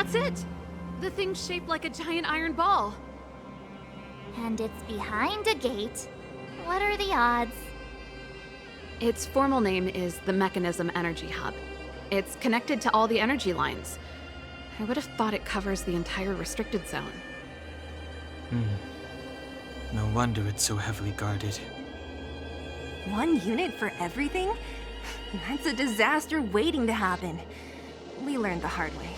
That's it! The thing's shaped like a giant iron ball. And it's behind a gate. What are the odds? Its formal name is the Mechanism Energy Hub. It's connected to all the energy lines. I would have thought it covers the entire restricted zone. No wonder it's so heavily guarded. One unit for everything? That's a disaster waiting to happen. We learned the hard way.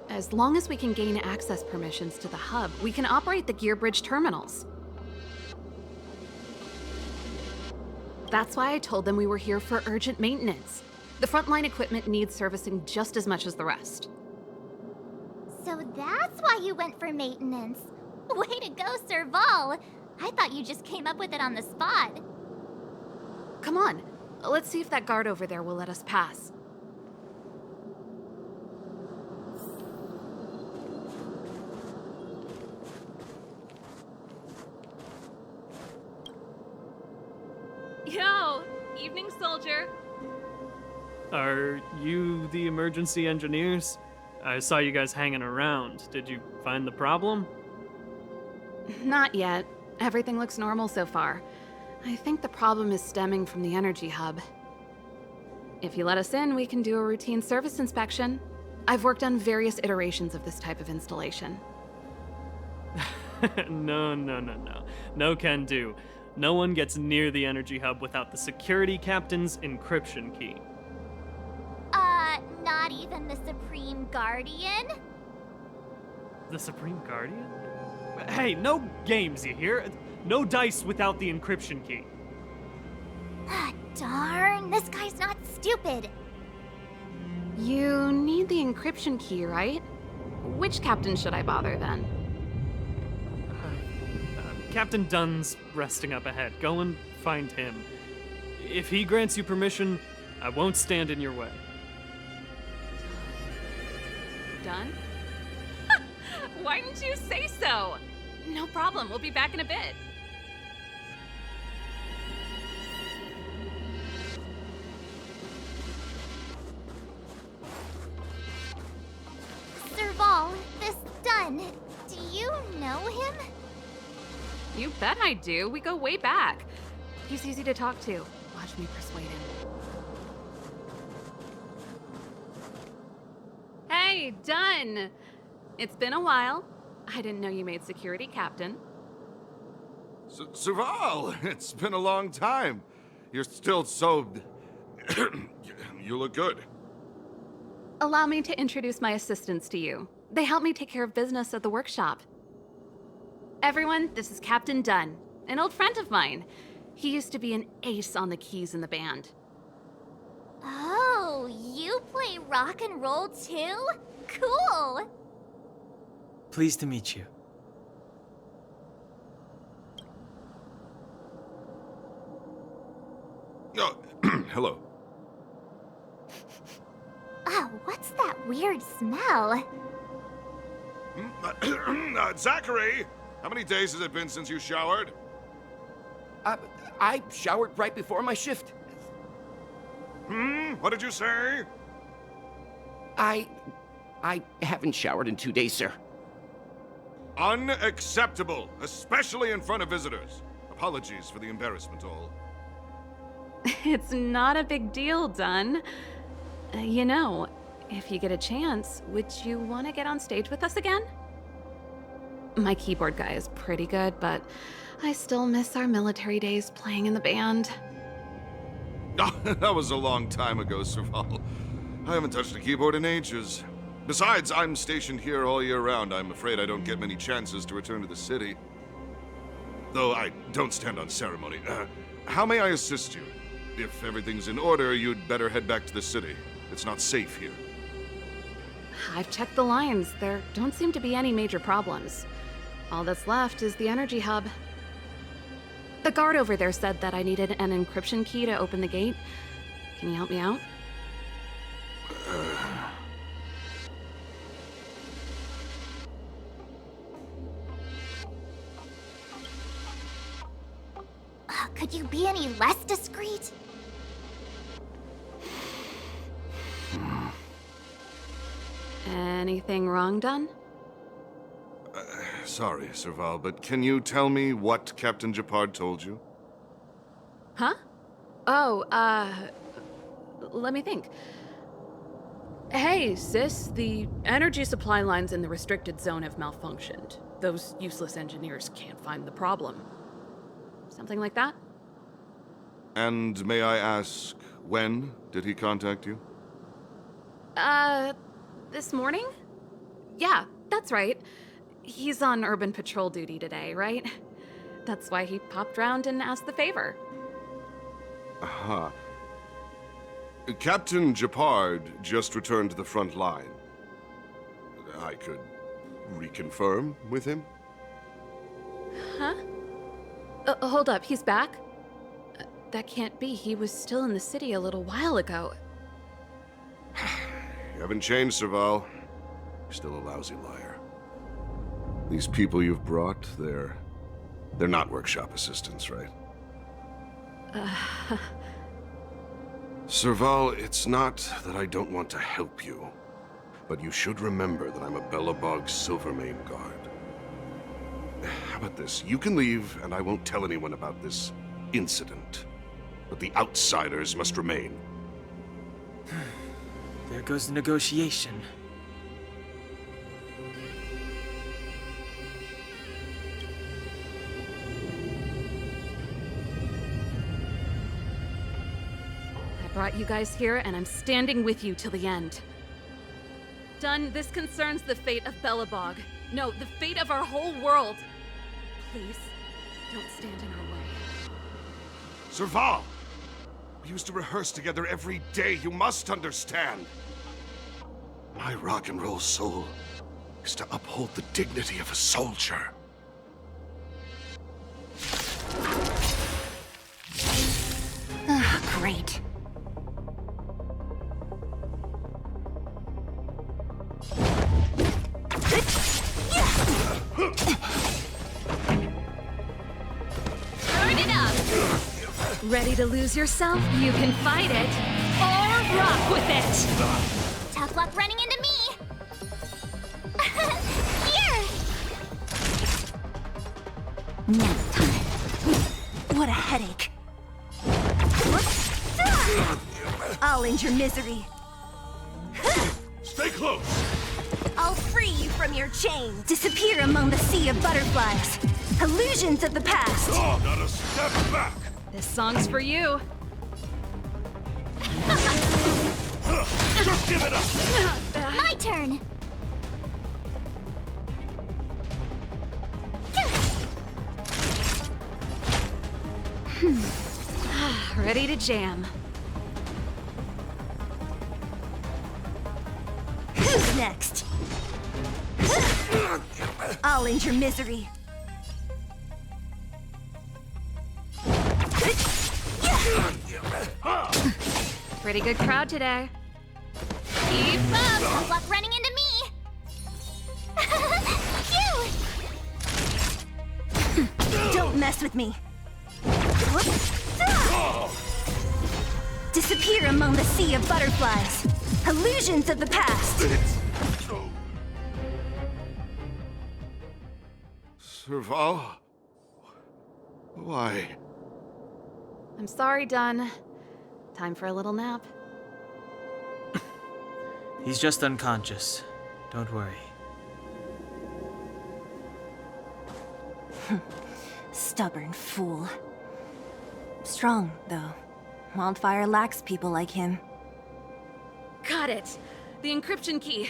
As long as we can gain access permissions to the hub, we can operate the gear bridge terminals. That's why I told them we were here for urgent maintenance. The frontline equipment needs servicing just as much as the rest. So that's why you went for maintenance. Way to go, Serval! I thought you just came up with it on the spot. Come on, let's see if that guard over there will let us pass. Yo, evening, soldier. Are you the emergency engineers? I saw you guys hanging around. Did you find the problem? Not yet. Everything looks normal so far. I think the problem is stemming from the energy hub. If you let us in, we can do a routine service inspection. I've worked on various iterations of this type of installation. No. No can do. No one gets near the energy hub without the security captain's encryption key. Not even the Supreme Guardian? The Supreme Guardian? Hey, no games, you hear? No dice without the encryption key. Ah, darn, this guy's not stupid. You need the encryption key, right? Which captain should I bother then? Captain Dunn's resting up ahead. Go and find him. If he grants you permission, I won't stand in your way. Done? Why didn't you say so? No problem, we'll be back in a bit. Serval, this Dunn, do you know him? You bet I do. We go way back. He's easy to talk to. Watch me persuade him. Hey, Dunn! It's been a while. I didn't know you made security captain. Serval, it's been a long time. You're still so... You look good. Allow me to introduce my assistants to you. They help me take care of business at the workshop. Everyone, this is Captain Dunn, an old friend of mine. He used to be an ace on the keys in the band. Oh, you play rock and roll too? Cool! Pleased to meet you. Oh, hello. Oh, what's that weird smell? Zachary! How many days has it been since you showered? I showered right before my shift. What did you say? I haven't showered in 2 days, sir. Unacceptable, especially in front of visitors. Apologies for the embarrassment, all. It's not a big deal, Dunn. You know, if you get a chance, would you want to get on stage with us again? My keyboard guy is pretty good, but I still miss our military days playing in the band. That was a long time ago, Serval. I haven't touched a keyboard in ages. Besides, I'm stationed here all year round. I'm afraid I don't get many chances to return to the city. Though I don't stand on ceremony. How may I assist you? If everything's in order, you'd better head back to the city. It's not safe here. I've checked the lines. There don't seem to be any major problems. All that's left is the energy hub. The guard over there said that I needed an encryption key to open the gate. Can you help me out? Could you be any less discreet? Anything wrong done? Sorry, Serval, but can you tell me what Captain Gepard told you? Huh? Oh, let me think. Hey, sis, the energy supply lines in the restricted zone have malfunctioned. Those useless engineers can't find the problem. Something like that? And may I ask, when did he contact you? This morning? Yeah, that's right. He's on urban patrol duty today, right? That's why he popped round and asked the favor. Aha. Captain Gepard just returned to the front line. I could reconfirm with him? Huh? Hold up, he's back? That can't be. He was still in the city a little while ago. You haven't changed, Serval. You're still a lousy liar. These people you've brought, they're not workshop assistants, right? Serval, it's not that I don't want to help you, but you should remember that I'm a Belobog Silvermane guard. How about this? You can leave, and I won't tell anyone about this incident. But the outsiders must remain. There goes the negotiation. I brought you guys here, and I'm standing with you till the end. Done, this concerns the fate of Belobog. No, the fate of our whole world. Please, don't stand in our way. Serval! We used to rehearse together every day, you must understand. My rock and roll soul is to uphold the dignity of a soldier. Great. Turn it up! Ready to lose yourself? You can fight it, or rock with it! Tough luck running into me! Here! Next time. What a headache. I'll end your misery. Stay close! I'll free you from your chains. Disappear among the sea of butterflies. Illusions of the past. Oh, gotta step back! This song's for you. Just give it up! My turn! Ready to jam. Who's next? I'll end your misery. Pretty good crowd today. Keep up! Tough luck running into me! Phew! Don't mess with me. Disappear among the sea of butterflies. Illusions of the past. Serval? Why? I'm sorry, Dunn. Time for a little nap. He's just unconscious. Don't worry. Stubborn fool. Strong, though. Wildfire lacks people like him. Got it! The encryption key.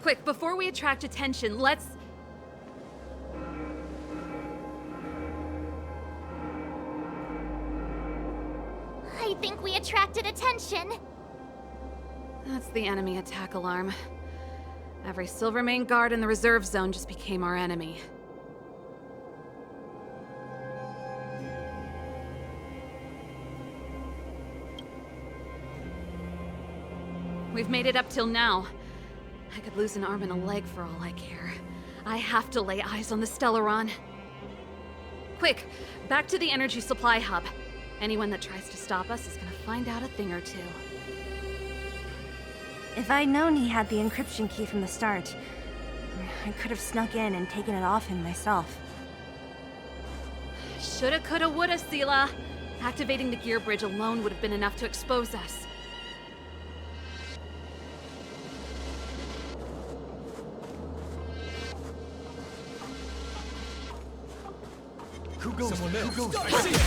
Quick, before we attract attention, let's... I think we attracted attention. That's the enemy attack alarm. Every Silvermane guard in the reserve zone just became our enemy. We've made it up till now. I could lose an arm and a leg for all I care. I have to lay eyes on the Stellaron. Quick, back to the energy supply hub. Anyone that tries to stop us is gonna find out a thing or two. If I'd known he had the encryption key from the start, I could have snuck in and taken it off him myself. Shoulda, coulda, woulda, Sela. Activating the gear bridge alone would have been enough to expose us. Who goes? Someone else. Who goes? I see it!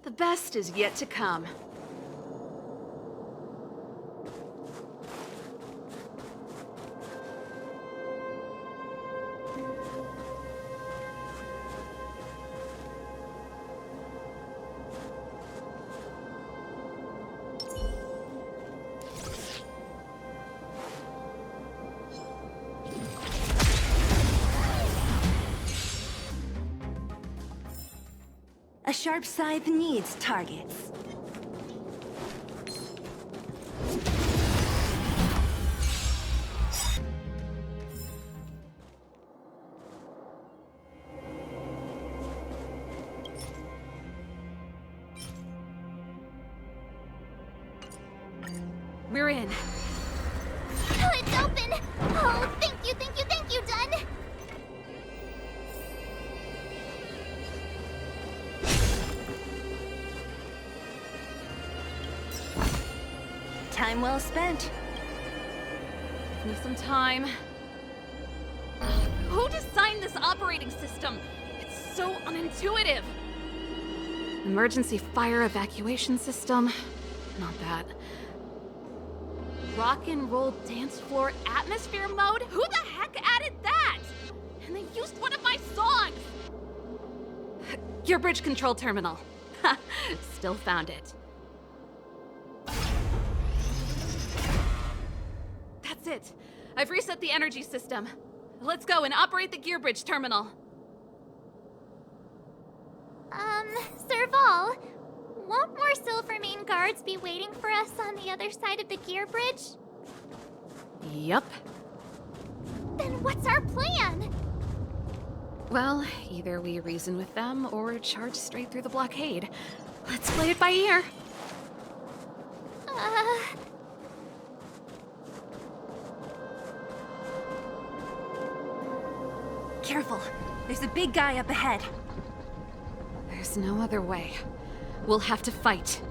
The best is yet to come. A sharp scythe needs targets. We're in. Oh, it's open! Oh, thank you, Dun! Time well spent. Give me some time. Who designed this operating system? It's so unintuitive. Emergency fire evacuation system? Not that. Rock and roll dance floor atmosphere mode? Who the heck added that? And they used one of my songs! Gear bridge control terminal. Ha! Still found it. That's it. I've reset the energy system. Let's go and operate the gear bridge terminal. Serval, won't more Silvermane guards be waiting for us on the other side of the gear bridge? Yup. Then what's our plan? Well, either we reason with them or charge straight through the blockade. Let's play it by ear. Careful. There's a big guy up ahead. There's no other way. We'll have to fight.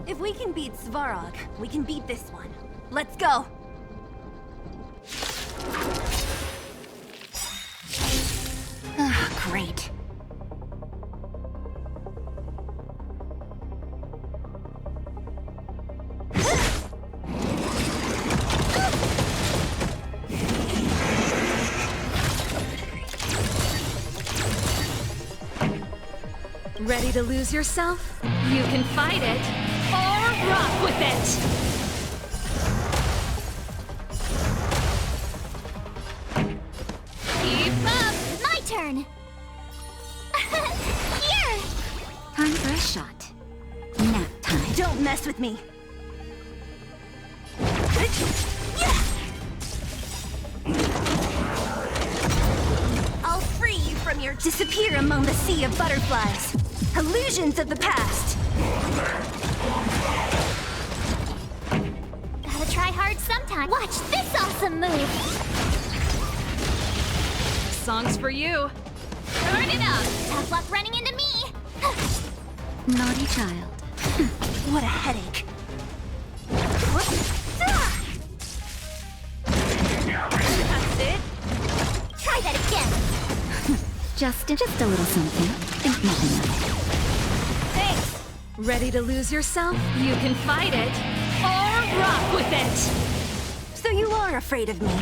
If we can beat Svarog, we can beat this one. Let's go! Ah, great. Ready to lose yourself? You can fight it, or rock with it! Keep up! My turn! Here! Time for a shot. Nap time. Don't mess with me. I'll free you from your disappear among the sea of butterflies. Illusions of the past. Gotta try hard sometime. Watch this awesome move! Song's for you. Turn it up! Tough luck running into me! Naughty child. What a headache. That's it. Try that again! Just a little something. Think nothing of it. Thanks. Ready to lose yourself? You can fight it, or rock with it! So you are afraid of me.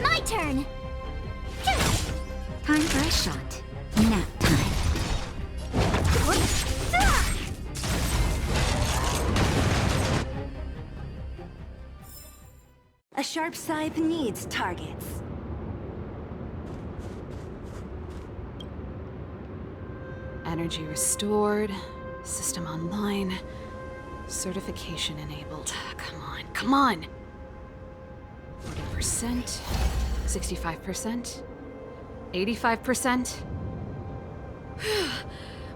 My turn! Time for a shot. Nap time. A sharp scythe needs targets. Energy restored, system online, certification enabled. Come on, come on! 40%, 65%, 85%?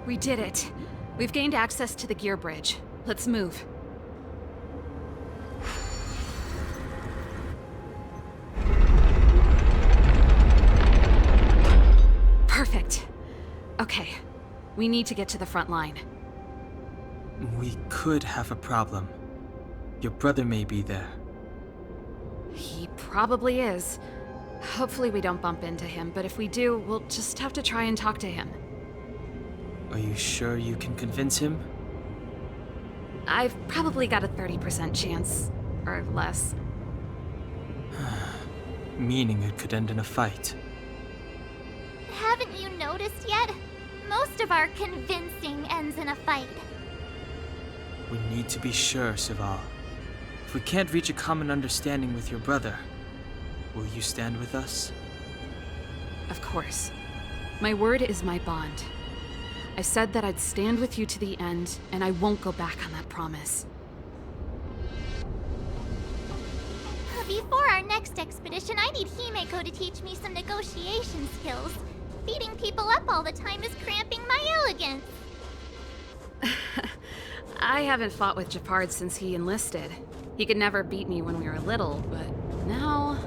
We did it. We've gained access to the gear bridge. Let's move. Perfect. Okay, we need to get to the front line. We could have a problem. Your brother may be there. He probably is. Hopefully we don't bump into him, but if we do, we'll just have to try and talk to him. Are you sure you can convince him? I've probably got a 30% chance, or less. Meaning it could end in a fight. Haven't you noticed yet? Most of our convincing ends in a fight. We need to be sure, Serval. If we can't reach a common understanding with your brother, will you stand with us? Of course. My word is my bond. I said that I'd stand with you to the end, and I won't go back on that promise. Before our next expedition, I need Himeko to teach me some negotiation skills. Beating people up all the time is cramping my elegance. I haven't fought with Gepard since he enlisted. He could never beat me when we were little, but now...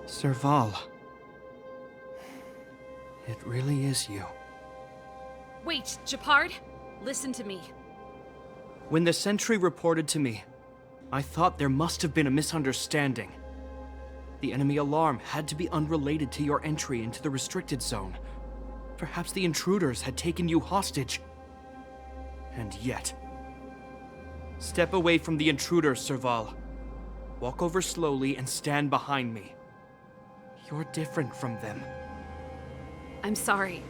Serval. It really is you. Wait, Gepard! Listen to me. When the sentry reported to me, I thought there must have been a misunderstanding. The enemy alarm had to be unrelated to your entry into the restricted zone. Perhaps the intruders had taken you hostage. And yet... Step away from the intruders, Serval. Walk over slowly and stand behind me. You're different from them. I'm sorry.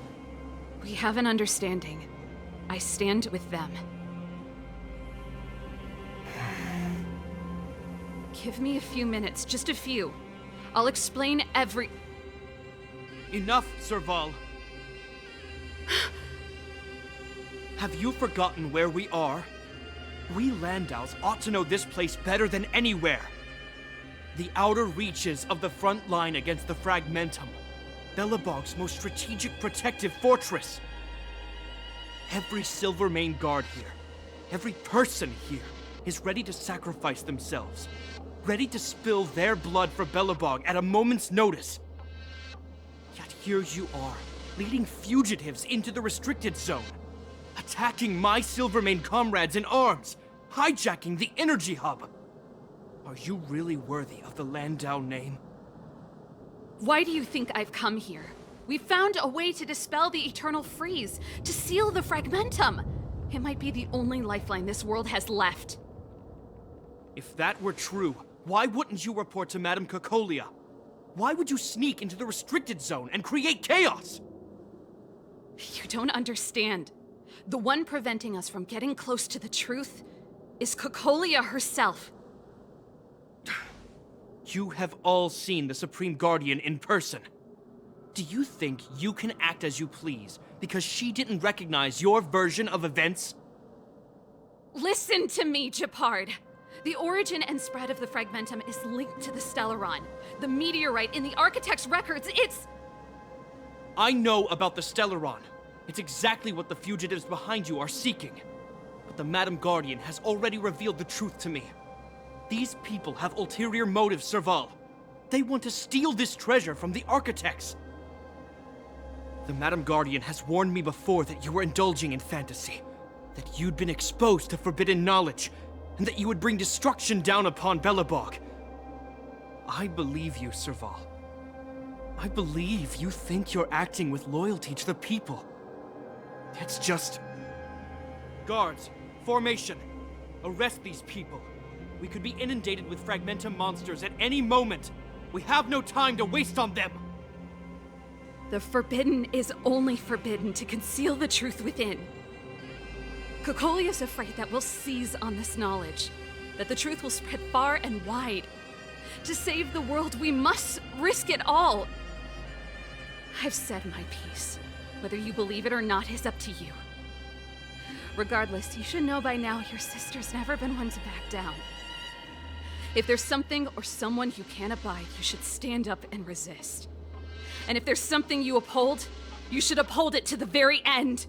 We have an understanding. I stand with them. Give me a few minutes, just a few. I'll explain every... Enough, Serval. Have you forgotten where we are? We Landaus ought to know this place better than anywhere. The outer reaches of the front line against the Fragmentum. Belobog's most strategic protective fortress. Every Silvermane guard here, every person here, is ready to sacrifice themselves. Ready to spill their blood for Belobog at a moment's notice. Yet here you are, leading fugitives into the restricted zone. Attacking my Silvermane comrades in arms. Hijacking the energy hub. Are you really worthy of the Landau name? Why do you think I've come here? We found a way to dispel the eternal freeze, to seal the Fragmentum. It might be the only lifeline this world has left. If that were true, why wouldn't you report to Madame Cocolia? Why would you sneak into the restricted zone and create chaos? You don't understand. The one preventing us from getting close to the truth is Cocolia herself. You have all seen the Supreme Guardian in person. Do you think you can act as you please because she didn't recognize your version of events? Listen to me, Gepard. The origin and spread of the Fragmentum is linked to the Stellaron. The meteorite in the Architect's records, it's... I know about the Stellaron. It's exactly what the fugitives behind you are seeking. But the Madam Guardian has already revealed the truth to me. These people have ulterior motives, Serval. They want to steal this treasure from the Architects. The Madam Guardian has warned me before that you were indulging in fantasy. That you'd been exposed to forbidden knowledge, and that you would bring destruction down upon Belobog. I believe you, Serval. I believe you think you're acting with loyalty to the people. It's just... Guards, formation. Arrest these people. We could be inundated with Fragmentum monsters at any moment. We have no time to waste on them. The forbidden is only forbidden to conceal the truth within. Cocolia's afraid that we'll seize on this knowledge, that the truth will spread far and wide. To save the world, we must risk it all. I've said my piece. Whether you believe it or not is up to you. Regardless, you should know by now your sister's never been one to back down. If there's something or someone you can't abide, you should stand up and resist. And if there's something you uphold, you should uphold it to the very end.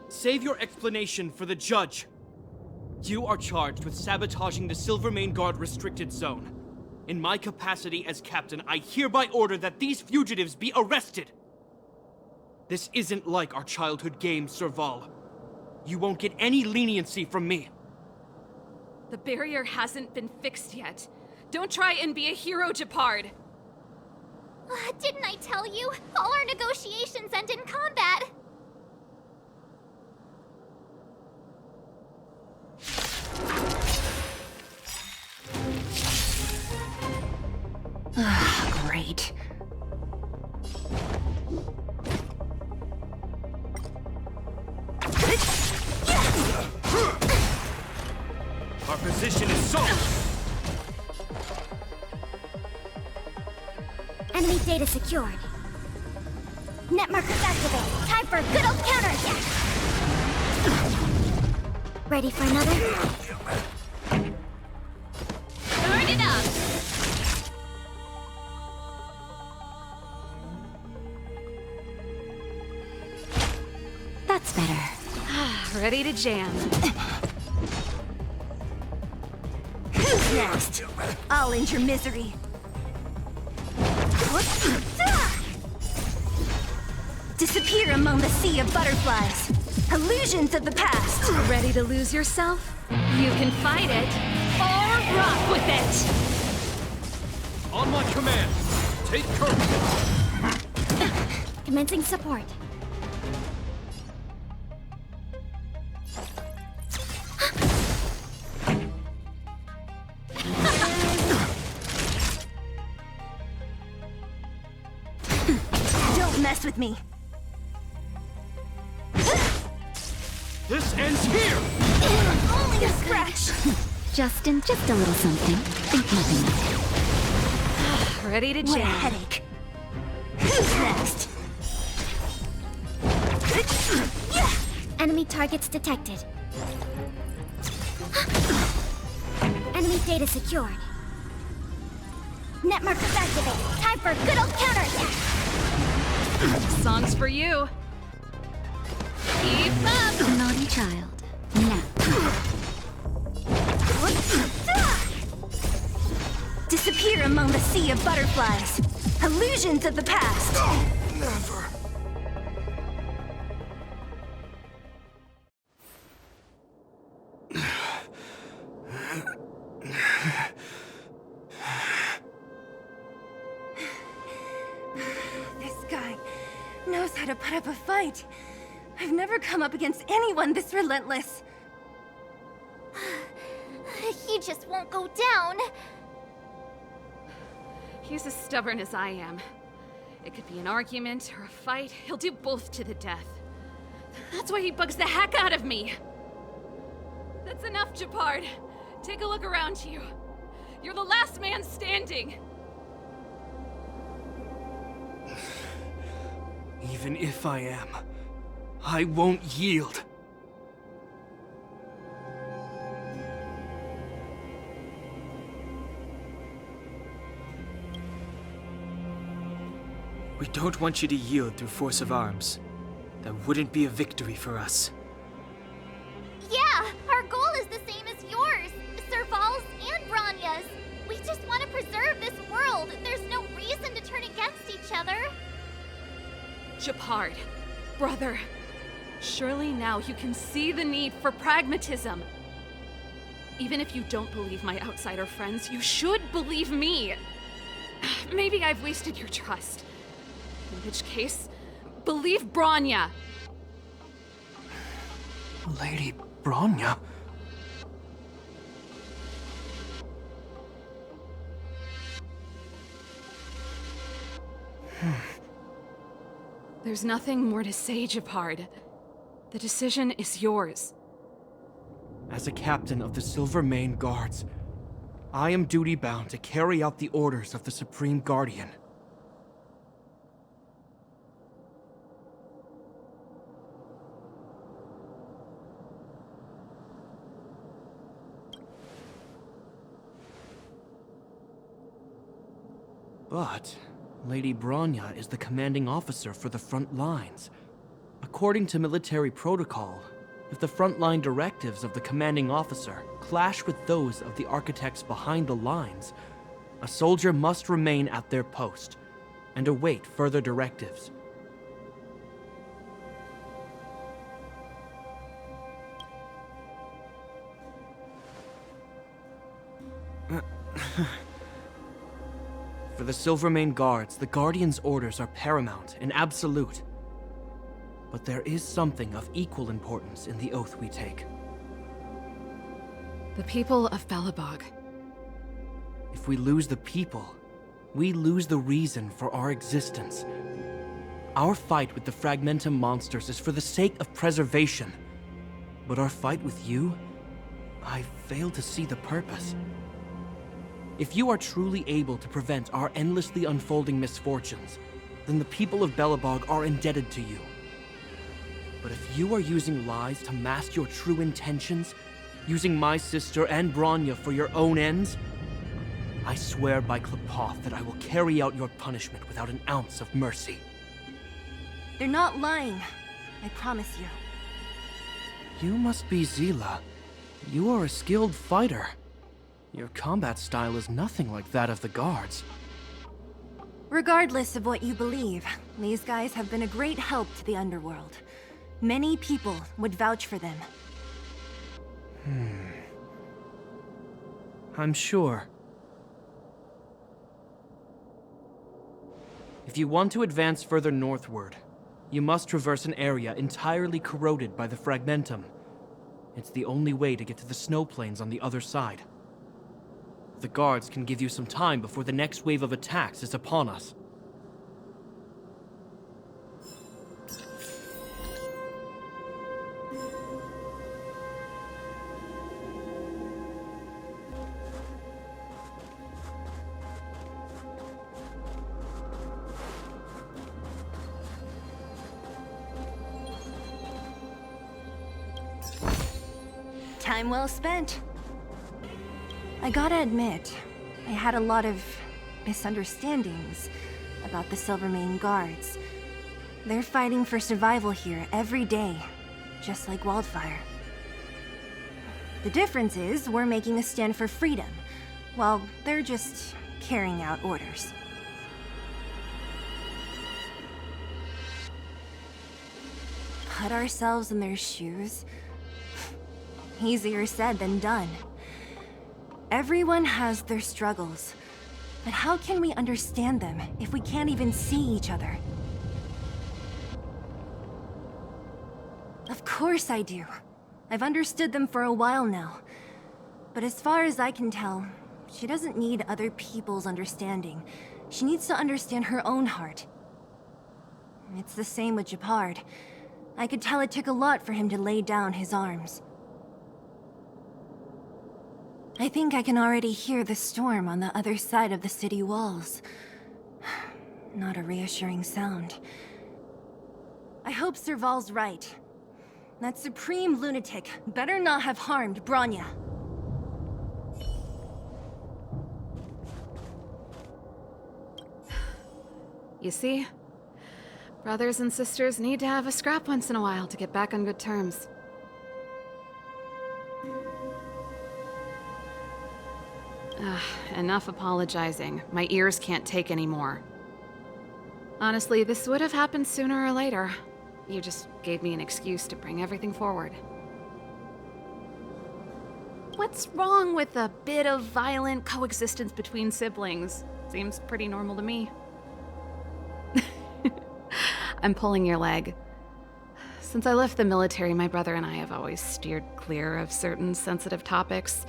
Save your explanation for the judge. You are charged with sabotaging the Silvermane Guard restricted zone. In my capacity as captain, I hereby order that these fugitives be arrested. This isn't like our childhood game, Serval. You won't get any leniency from me. The barrier hasn't been fixed yet. Don't try and be a hero, Gepard. Didn't I tell you? All our negotiations end in combat. Great. Our position is solid. Enemy data secured. Net markers activated. Time for a good old counterattack. Ready for another? Turn it up! That's better. Ready to jam. Who's next? I'll end your misery. Disappear among the sea of butterflies. Illusions of the past. Ready to lose yourself? You can fight it, or rock with it! On my command, take courage. Commencing support. Don't mess with me. This ends here! Only a scratch. Justin, just a little something. Think nothing of it. Ready to What a jam. headache. Who's next? Enemy targets detected. Enemy data secured. Net markers activated. Time for a good old counterattack. Song's for you. Keep up! Naughty child. Nap. Disappear among the sea of butterflies. Illusions of the past. Never. This guy knows how to put up a fight. I've never come up against anyone this relentless. He just won't go down. He's as stubborn as I am. It could be an argument or a fight. He'll do both to the death. That's why he bugs the heck out of me. That's enough, Gepard. Take a look around you. You're the last man standing. Even if I am, I won't yield. We don't want you to yield through force of arms. That wouldn't be a victory for us. Yeah, our goal is the same as yours. Serval's and Branya's. We just want to preserve this world. There's no reason to turn against each other. Gepard, brother, surely now you can see the need for pragmatism. Even if you don't believe my outsider friends, you should believe me. Maybe I've wasted your trust. In which case, believe Branya. Lady Branya? There's nothing more to say, Gepard. The decision is yours. As a captain of the Silvermane Guards, I am duty-bound to carry out the orders of the Supreme Guardian. But Lady Branya is the commanding officer for the front lines. According to military protocol, if the frontline directives of the commanding officer clash with those of the architects behind the lines, a soldier must remain at their post and await further directives. For the Silvermane Guards, the Guardian's orders are paramount and absolute. But there is something of equal importance in the oath we take. The people of Belobog. If we lose the people, we lose the reason for our existence. Our fight with the Fragmentum monsters is for the sake of preservation. But our fight with you, I fail to see the purpose. If you are truly able to prevent our endlessly unfolding misfortunes, then the people of Belobog are indebted to you. But if you are using lies to mask your true intentions, using my sister and Branya for your own ends, I swear by Klepoth that I will carry out your punishment without an ounce of mercy. They're not lying. I promise you. You must be Zila. You are a skilled fighter. Your combat style is nothing like that of the guards. Regardless of what you believe, these guys have been a great help to the underworld. Many people would vouch for them. I'm sure. If you want to advance further northward, you must traverse an area entirely corroded by the Fragmentum. It's the only way to get to the snow plains on the other side. The guards can give you some time before the next wave of attacks is upon us. Time well spent. I gotta admit, I had a lot of misunderstandings about the Silvermane Guards. They're fighting for survival here every day, just like Wildfire. The difference is we're making a stand for freedom, while they're just carrying out orders. Put ourselves in their shoes? Easier said than done. Everyone has their struggles, but how can we understand them if we can't even see each other? Of course I do. I've understood them for a while now. But as far as I can tell, she doesn't need other people's understanding. She needs to understand her own heart. It's the same with Gepard. I could tell it took a lot for him to lay down his arms. I think I can already hear the storm on the other side of the city walls. Not a reassuring sound. I hope Serval's right. That supreme lunatic better not have harmed Bronya. You see? Brothers and sisters need to have a scrap once in a while to get back on good terms. Enough apologizing. My ears can't take any more. Honestly, this would have happened sooner or later. You just gave me an excuse to bring everything forward. What's wrong with a bit of violent coexistence between siblings? Seems pretty normal to me. I'm pulling your leg. Since I left the military, my brother and I have always steered clear of certain sensitive topics.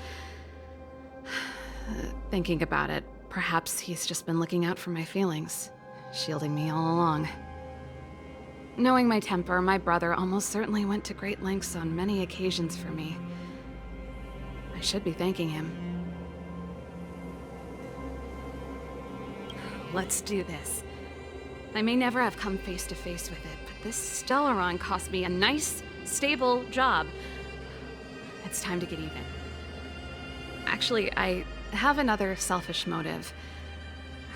Thinking about it, perhaps he's just been looking out for my feelings, shielding me all along. Knowing my temper, my brother almost certainly went to great lengths on many occasions for me. I should be thanking him. Let's do this. I may never have come face to face with it, but this Stellaron cost me a nice, stable job. It's time to get even. Actually, I have another selfish motive.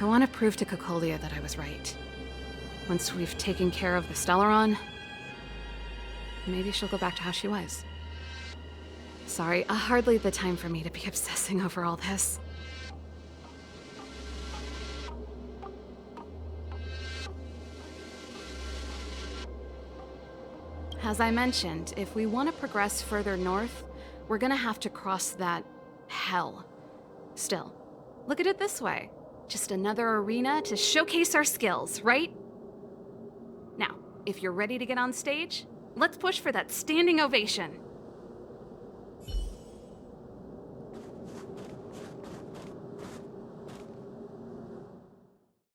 I want to prove to Cocolia that I was right. Once we've taken care of the Stellaron, maybe she'll go back to how she was. Sorry, hardly the time for me to be obsessing over all this. As I mentioned, if we want to progress further north, we're gonna have to cross that hell. Still, look at it this way. Just another arena to showcase our skills, right? Now, if you're ready to get on stage, let's push for that standing ovation.